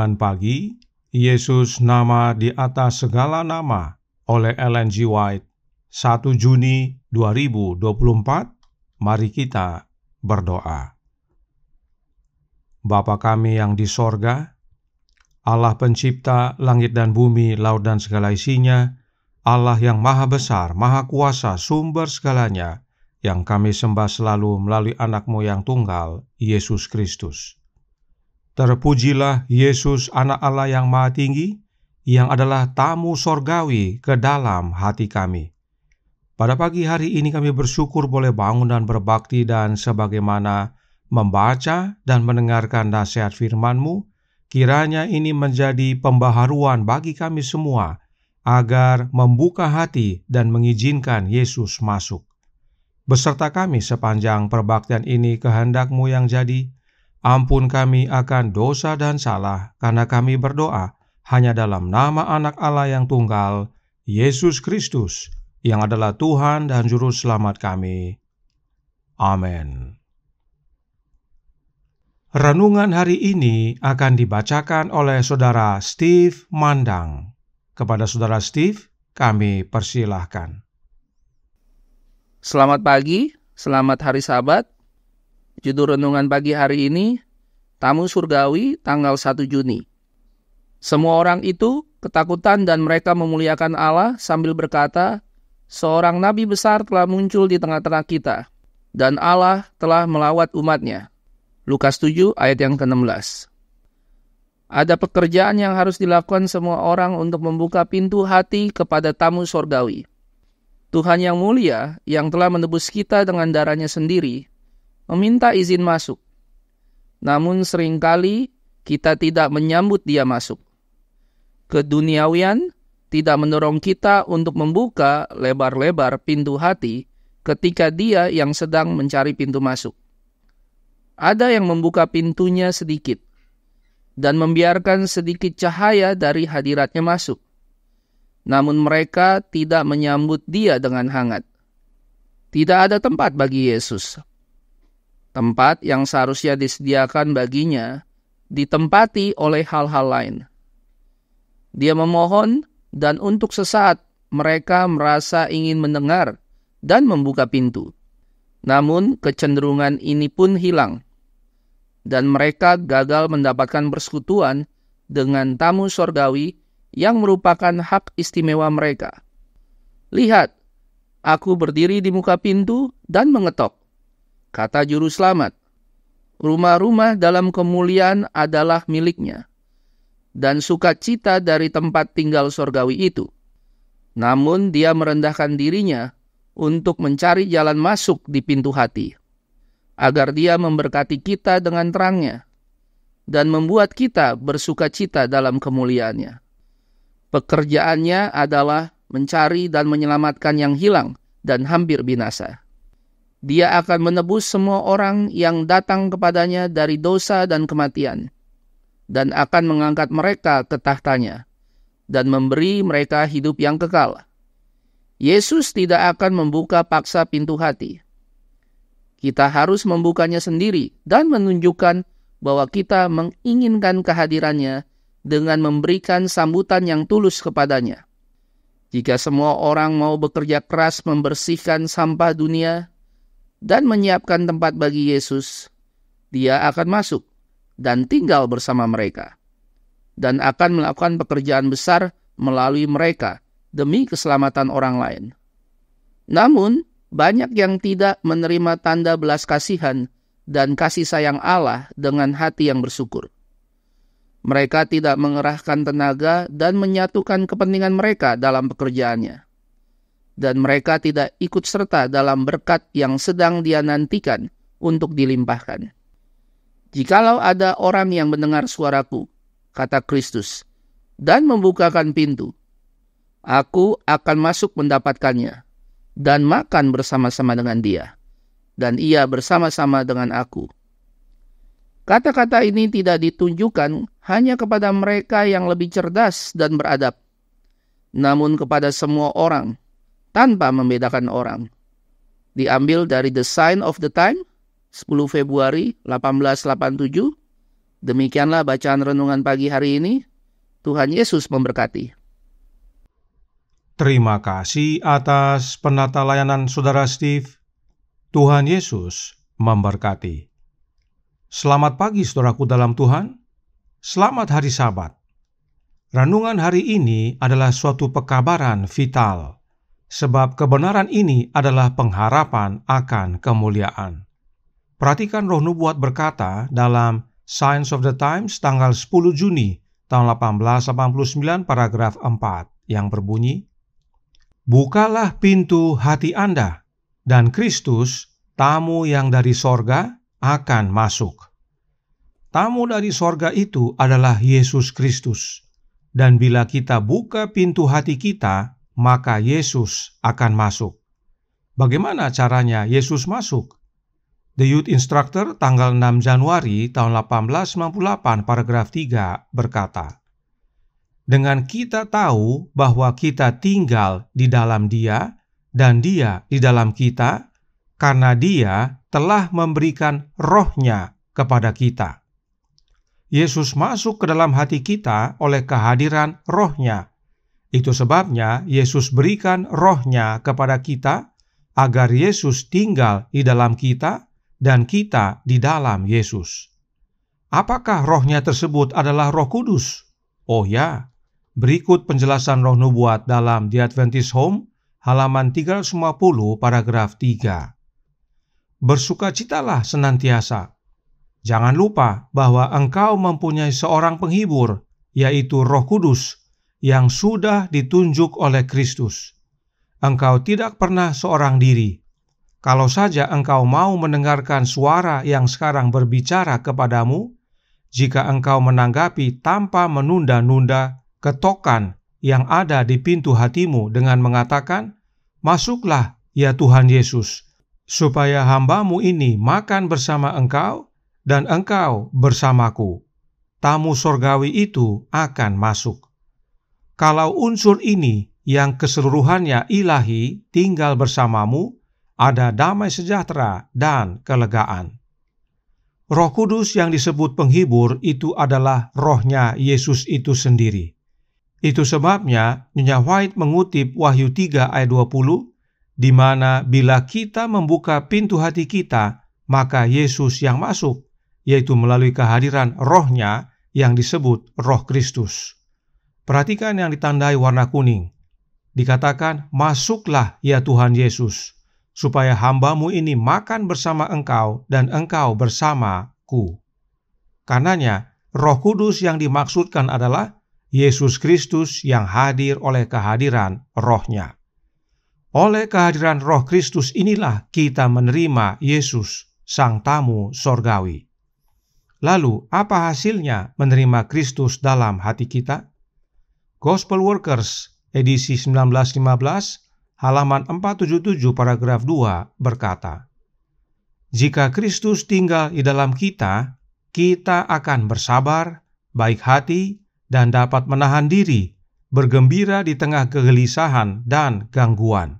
Renungan Pagi, Yesus nama di atas segala nama, oleh Ellen G. White, 1 Juni 2024. Mari kita berdoa. Bapa kami yang di sorga, Allah pencipta langit dan bumi, laut dan segala isinya, Allah yang maha besar, maha kuasa, sumber segalanya, yang kami sembah selalu melalui anak-Mu yang tunggal, Yesus Kristus. Terpujilah Yesus, anak Allah yang maha tinggi, yang adalah tamu sorgawi ke dalam hati kami. Pada pagi hari ini kami bersyukur boleh bangun dan berbakti, dan sebagaimana membaca dan mendengarkan nasihat firman-Mu, kiranya ini menjadi pembaharuan bagi kami semua, agar membuka hati dan mengizinkan Yesus masuk. Beserta kami sepanjang perbaktian ini, kehendak-Mu yang jadi. Ampun kami akan dosa dan salah, karena kami berdoa hanya dalam nama Anak Allah yang tunggal, Yesus Kristus, yang adalah Tuhan dan Juru Selamat kami. Amin. Renungan hari ini akan dibacakan oleh Saudara Steve Mandang. Kepada Saudara Steve, kami persilahkan. Selamat pagi, selamat hari Sabat. Judul renungan pagi hari ini, Tamu Surgawi, tanggal 1 Juni. Semua orang itu ketakutan dan mereka memuliakan Allah sambil berkata, seorang nabi besar telah muncul di tengah-tengah kita, dan Allah telah melawat umat-Nya. Lukas 7 ayat yang ke-16. Ada pekerjaan yang harus dilakukan semua orang untuk membuka pintu hati kepada tamu surgawi. Tuhan yang mulia, yang telah menebus kita dengan darah-Nya sendiri, meminta izin masuk. Namun seringkali kita tidak menyambut Dia masuk. Keduniawian tidak mendorong kita untuk membuka lebar-lebar pintu hati ketika Dia yang sedang mencari pintu masuk. Ada yang membuka pintunya sedikit dan membiarkan sedikit cahaya dari hadirat-Nya masuk. Namun mereka tidak menyambut Dia dengan hangat. Tidak ada tempat bagi Yesus. Tempat yang seharusnya disediakan baginya ditempati oleh hal-hal lain. Dia memohon, dan untuk sesaat mereka merasa ingin mendengar dan membuka pintu. Namun kecenderungan ini pun hilang, dan mereka gagal mendapatkan persekutuan dengan tamu surgawi yang merupakan hak istimewa mereka. Lihat, aku berdiri di muka pintu dan mengetok, kata Juru Selamat. Rumah-rumah dalam kemuliaan adalah milik-Nya, dan sukacita dari tempat tinggal surgawi itu. Namun Dia merendahkan dirinya untuk mencari jalan masuk di pintu hati, agar Dia memberkati kita dengan terang-Nya, dan membuat kita bersukacita dalam kemuliaan-Nya. Pekerjaannya adalah mencari dan menyelamatkan yang hilang dan hampir binasa. Dia akan menebus semua orang yang datang kepadanya dari dosa dan kematian, dan akan mengangkat mereka ke tahtanya, dan memberi mereka hidup yang kekal. Yesus tidak akan membuka paksa pintu hati. Kita harus membukanya sendiri dan menunjukkan bahwa kita menginginkan kehadirannya dengan memberikan sambutan yang tulus kepadanya. Jika semua orang mau bekerja keras membersihkan sampah dunia dan menyiapkan tempat bagi Yesus, Dia akan masuk dan tinggal bersama mereka, dan akan melakukan pekerjaan besar melalui mereka demi keselamatan orang lain. Namun, banyak yang tidak menerima tanda belas kasihan dan kasih sayang Allah dengan hati yang bersyukur. Mereka tidak mengerahkan tenaga dan menyatukan kepentingan mereka dalam pekerjaannya. Dan mereka tidak ikut serta dalam berkat yang sedang Dia nantikan untuk dilimpahkan. Jikalau ada orang yang mendengar suaraku, kata Kristus, dan membukakan pintu, aku akan masuk mendapatkannya, dan makan bersama-sama dengan dia, dan ia bersama-sama dengan aku. Kata-kata ini tidak ditunjukkan hanya kepada mereka yang lebih cerdas dan beradab, namun kepada semua orang, tanpa membedakan orang. Diambil dari The Sign of the Time, 10 Februari 1887, Demikianlah bacaan renungan pagi hari ini. Tuhan Yesus memberkati. Terima kasih atas penata layanan Saudara Steve. Tuhan Yesus memberkati. Selamat pagi saudaraku dalam Tuhan. Selamat hari Sabat. Renungan hari ini adalah suatu pekabaran vital, sebab kebenaran ini adalah pengharapan akan kemuliaan. Perhatikan Roh Nubuat berkata dalam Signs of the Times tanggal 10 Juni tahun 1889 paragraf 4 yang berbunyi, "Bukalah pintu hati Anda, dan Kristus, tamu yang dari sorga, akan masuk." Tamu dari sorga itu adalah Yesus Kristus. Dan bila kita buka pintu hati kita, maka Yesus akan masuk. Bagaimana caranya Yesus masuk? The Youth Instructor tanggal 6 Januari tahun 1898 paragraf 3 berkata, "Dengan kita tahu bahwa kita tinggal di dalam Dia dan Dia di dalam kita, karena Dia telah memberikan Roh-Nya kepada kita." Yesus masuk ke dalam hati kita oleh kehadiran Roh-Nya. Itu sebabnya Yesus berikan Roh-Nya kepada kita, agar Yesus tinggal di dalam kita dan kita di dalam Yesus. Apakah Roh-Nya tersebut adalah Roh Kudus? Oh ya, berikut penjelasan Roh Nubuat dalam The Adventist Home, halaman 350, paragraf 3. "Bersukacitalah senantiasa. Jangan lupa bahwa engkau mempunyai seorang penghibur, yaitu Roh Kudus, yang sudah ditunjuk oleh Kristus. Engkau tidak pernah seorang diri. Kalau saja engkau mau mendengarkan suara yang sekarang berbicara kepadamu, jika engkau menanggapi tanpa menunda-nunda ketokan yang ada di pintu hatimu dengan mengatakan, 'Masuklah, ya Tuhan Yesus, supaya hamba-Mu ini makan bersama engkau, dan engkau bersamaku,' tamu sorgawi itu akan masuk. Kalau unsur ini yang keseluruhannya ilahi tinggal bersamamu, ada damai sejahtera dan kelegaan." Roh Kudus yang disebut penghibur itu adalah Roh-Nya Yesus itu sendiri. Itu sebabnya Nyonya White mengutip Wahyu 3 ayat 20, di mana bila kita membuka pintu hati kita, maka Yesus yang masuk, yaitu melalui kehadiran Roh-Nya yang disebut Roh Kristus. Perhatikan yang ditandai warna kuning. Dikatakan, "Masuklah ya Tuhan Yesus, supaya hamba-Mu ini makan bersama engkau dan engkau bersamaku." Karenanya, Roh Kudus yang dimaksudkan adalah Yesus Kristus yang hadir oleh kehadiran Roh-Nya. Oleh kehadiran Roh Kristus inilah kita menerima Yesus, sang tamu sorgawi. Lalu, apa hasilnya menerima Kristus dalam hati kita? Gospel Workers, edisi 1915, halaman 477, paragraf 2, berkata, "Jika Kristus tinggal di dalam kita, kita akan bersabar, baik hati, dan dapat menahan diri, bergembira di tengah kegelisahan dan gangguan."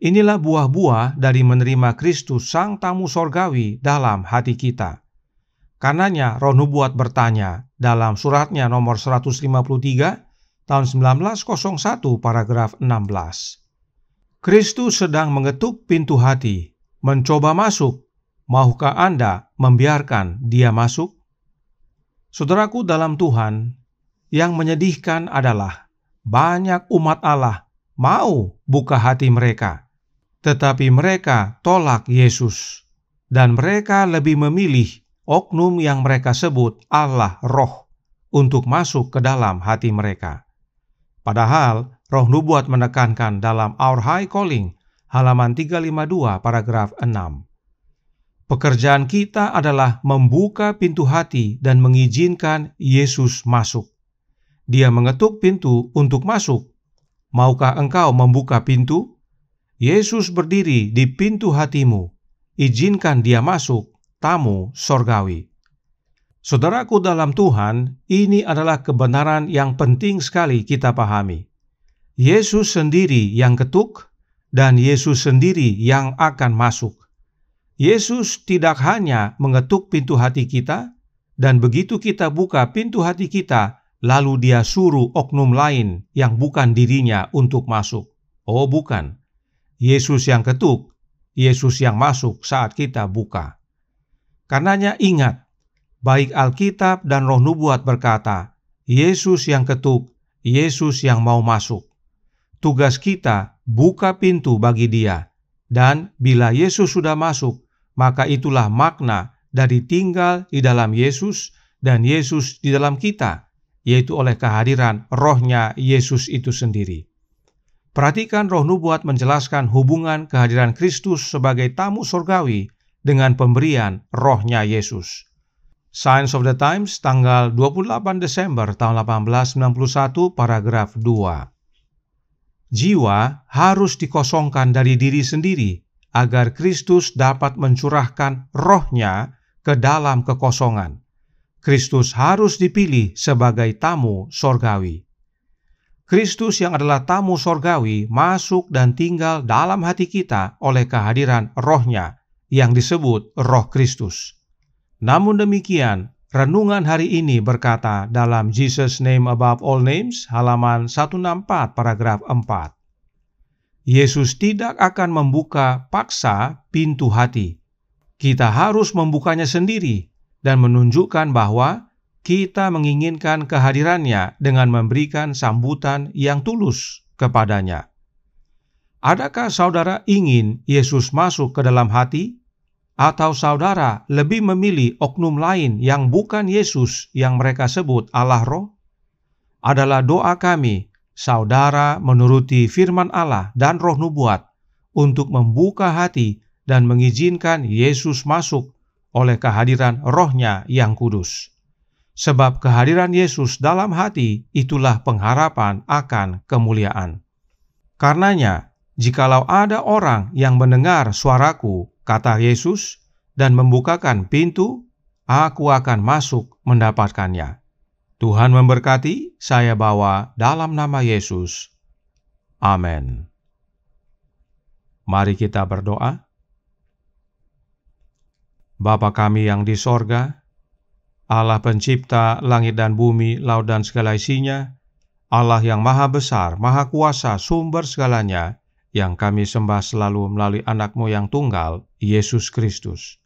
Inilah buah-buah dari menerima Kristus, sang tamu sorgawi, dalam hati kita. Karenanya Roh Nubuat bertanya dalam suratnya nomor 153 tahun 1901 paragraf 16. "Kristus sedang mengetuk pintu hati, mencoba masuk. Maukah Anda membiarkan Dia masuk?" Saudaraku dalam Tuhan, yang menyedihkan adalah banyak umat Allah mau buka hati mereka, tetapi mereka tolak Yesus, dan mereka lebih memilih oknum yang mereka sebut Allah Roh untuk masuk ke dalam hati mereka. Padahal Roh Nubuat menekankan dalam Our High Calling, halaman 352, paragraf 6. Pekerjaan kita adalah membuka pintu hati dan mengizinkan Yesus masuk. Dia mengetuk pintu untuk masuk. Maukah engkau membuka pintu? Yesus berdiri di pintu hatimu. Izinkan Dia masuk, tamu sorgawi. Saudaraku dalam Tuhan, ini adalah kebenaran yang penting sekali kita pahami. Yesus sendiri yang ketuk, dan Yesus sendiri yang akan masuk. Yesus tidak hanya mengetuk pintu hati kita, Dan begitu kita buka pintu hati kita, lalu Dia suruh oknum lain yang bukan dirinya untuk masuk. Oh bukan, Yesus yang ketuk, Yesus yang masuk saat kita buka. Karenanya ingat, baik Alkitab dan Roh Nubuat berkata, Yesus yang ketuk, Yesus yang mau masuk. Tugas kita buka pintu bagi Dia. Dan bila Yesus sudah masuk, maka itulah makna dari tinggal di dalam Yesus dan Yesus di dalam kita, yaitu oleh kehadiran Roh-Nya Yesus itu sendiri. Perhatikan Roh Nubuat menjelaskan hubungan kehadiran Kristus sebagai tamu surgawi dengan pemberian Roh-Nya Yesus. Signs of the Times, tanggal 28 Desember tahun 1891, paragraf 2. Jiwa harus dikosongkan dari diri sendiri agar Kristus dapat mencurahkan Roh-Nya ke dalam kekosongan. Kristus harus dipilih sebagai tamu sorgawi. Kristus yang adalah tamu sorgawi masuk dan tinggal dalam hati kita oleh kehadiran Roh-Nya yang disebut Roh Kristus. Namun demikian, renungan hari ini berkata dalam Jesus Name Above All Names, halaman 164, paragraf 4. Yesus tidak akan membuka paksa pintu hati. Kita harus membukanya sendiri dan menunjukkan bahwa kita menginginkan kehadirannya dengan memberikan sambutan yang tulus kepadanya. Adakah saudara ingin Yesus masuk ke dalam hati? Atau saudara lebih memilih oknum lain yang bukan Yesus yang mereka sebut Allah Roh? Adalah doa kami, saudara menuruti firman Allah dan Roh Nubuat untuk membuka hati dan mengizinkan Yesus masuk oleh kehadiran Roh-Nya yang kudus. Sebab kehadiran Yesus dalam hati itulah pengharapan akan kemuliaan. Karenanya, jikalau ada orang yang mendengar suaraku, kata Yesus, dan membukakan pintu, aku akan masuk mendapatkannya. Tuhan memberkati, saya bawa dalam nama Yesus. Amin. Mari kita berdoa. Bapa kami yang di sorga, Allah pencipta langit dan bumi, laut dan segala isinya, Allah yang maha besar, maha kuasa, sumber segalanya, yang kami sembah selalu melalui anak-Mu yang tunggal, Yesus Kristus.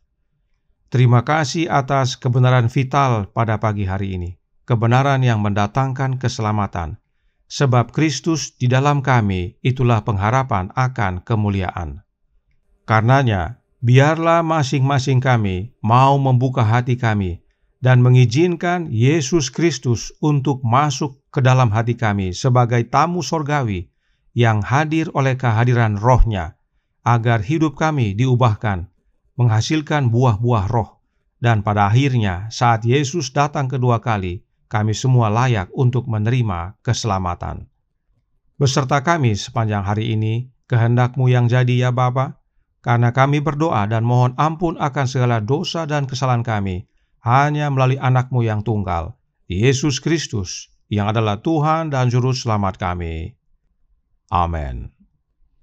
Terima kasih atas kebenaran vital pada pagi hari ini, kebenaran yang mendatangkan keselamatan, sebab Kristus di dalam kami itulah pengharapan akan kemuliaan. Karenanya, biarlah masing-masing kami mau membuka hati kami dan mengizinkan Yesus Kristus untuk masuk ke dalam hati kami sebagai tamu sorgawi yang hadir oleh kehadiran Roh-Nya, agar hidup kami diubahkan, menghasilkan buah-buah roh, dan pada akhirnya saat Yesus datang kedua kali, kami semua layak untuk menerima keselamatan. Beserta kami sepanjang hari ini, kehendak-Mu yang jadi ya Bapa, karena kami berdoa dan mohon ampun akan segala dosa dan kesalahan kami, hanya melalui anak-Mu yang tunggal, Yesus Kristus, yang adalah Tuhan dan Juru Selamat kami. Amin.